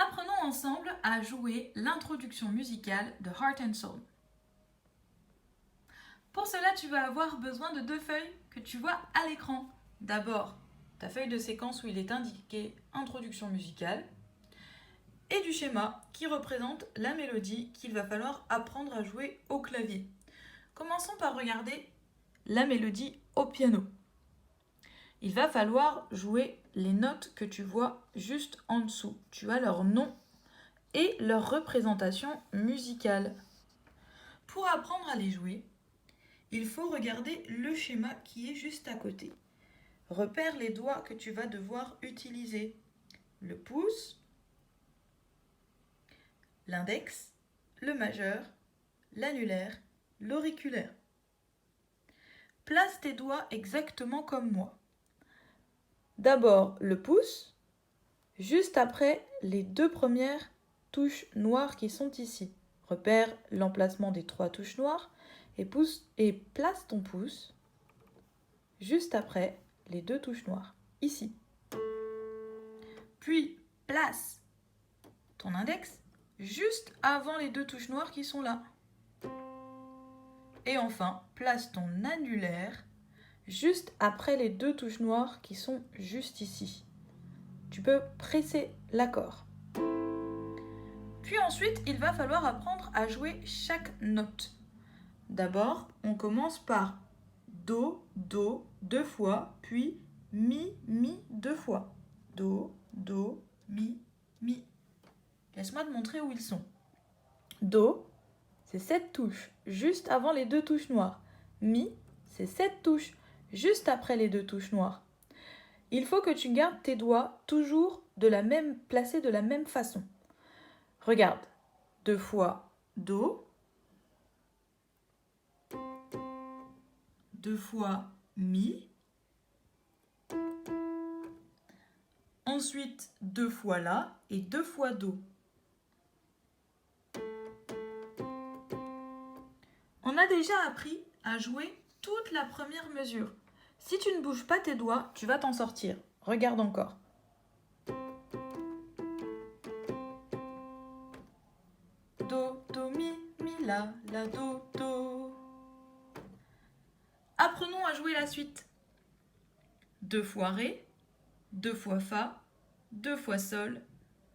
Apprenons ensemble à jouer l'introduction musicale de Heart and Soul. Pour cela, tu vas avoir besoin de 2 feuilles que tu vois à l'écran. D'abord, ta feuille de séquence où il est indiqué introduction musicale et du schéma qui représente la mélodie qu'il va falloir apprendre à jouer au clavier. Commençons par regarder la mélodie au piano. Il va falloir jouer les notes que tu vois juste en dessous. Tu as leur nom et leur représentation musicale. Pour apprendre à les jouer, il faut regarder le schéma qui est juste à côté. Repère les doigts que tu vas devoir utiliser. Le pouce, l'index, le majeur, l'annulaire, l'auriculaire. Place tes doigts exactement comme moi. D'abord le pouce, juste après les 2 premières touches noires qui sont ici. Repère l'emplacement des 3 touches noires et place ton pouce juste après les 2 touches noires, ici. Puis place ton index juste avant les 2 touches noires qui sont là. Et enfin, place ton annulaire juste après les 2 touches noires qui sont juste ici. Tu peux presser l'accord. Puis ensuite, il va falloir apprendre à jouer chaque note. D'abord, on commence par Do, Do 2 fois, puis Mi, Mi 2 fois. Do, Do, Mi, Mi. Laisse-moi te montrer où ils sont. Do, c'est 7 touches, juste avant les 2 touches noires. Mi, c'est 7 touches, juste après les 2 touches noires. Il faut que tu gardes tes doigts toujours placés de la même façon. Regarde, 2 fois Do, 2 fois Mi, ensuite 2 fois La et 2 fois Do. On a déjà appris à jouer toute la première mesure. Si tu ne bouges pas tes doigts, tu vas t'en sortir. Regarde encore. Do, Do, Mi, Mi, La, La, Do, Do. Apprenons à jouer la suite. 2 fois Ré, 2 fois Fa, 2 fois Sol,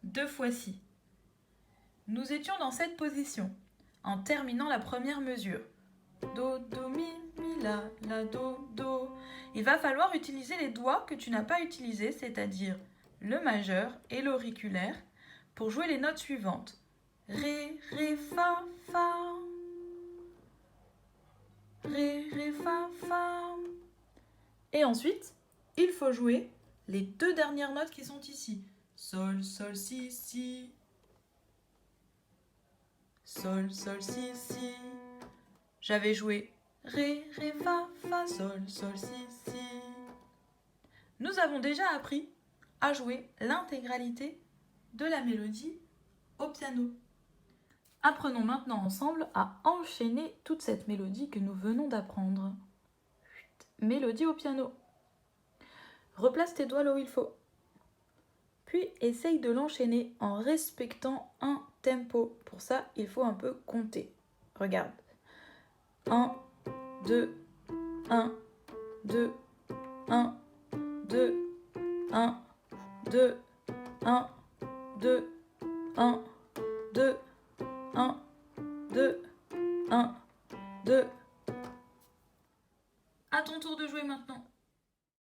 2 fois Si. Nous étions dans cette position, en terminant la première mesure. Do, Do, Mi, Mi, La, La, Do, Do. Il va falloir utiliser les doigts que tu n'as pas utilisés, c'est-à-dire le majeur et l'auriculaire, pour jouer les notes suivantes. Ré, Ré, Fa, Fa. Ré, Ré, Fa, Fa. Et ensuite, il faut jouer les 2 dernières notes qui sont ici. Sol, Sol, Si, Si. Sol, Sol, Si, Si. J'avais joué Ré, Ré, Fa, Fa, Sol, Sol, Si, Si. Nous avons déjà appris à jouer l'intégralité de la mélodie au piano. Apprenons maintenant ensemble à enchaîner toute cette mélodie que nous venons d'apprendre. Mélodie au piano. Replace tes doigts là où il faut. Puis essaye de l'enchaîner en respectant un tempo. Pour ça, il faut un peu compter. Regarde. 1, 2, 1, 2, 1, 2, 1, 2, 1, 2, 1, 2, 1, 2, 1, 2. À ton tour de jouer maintenant.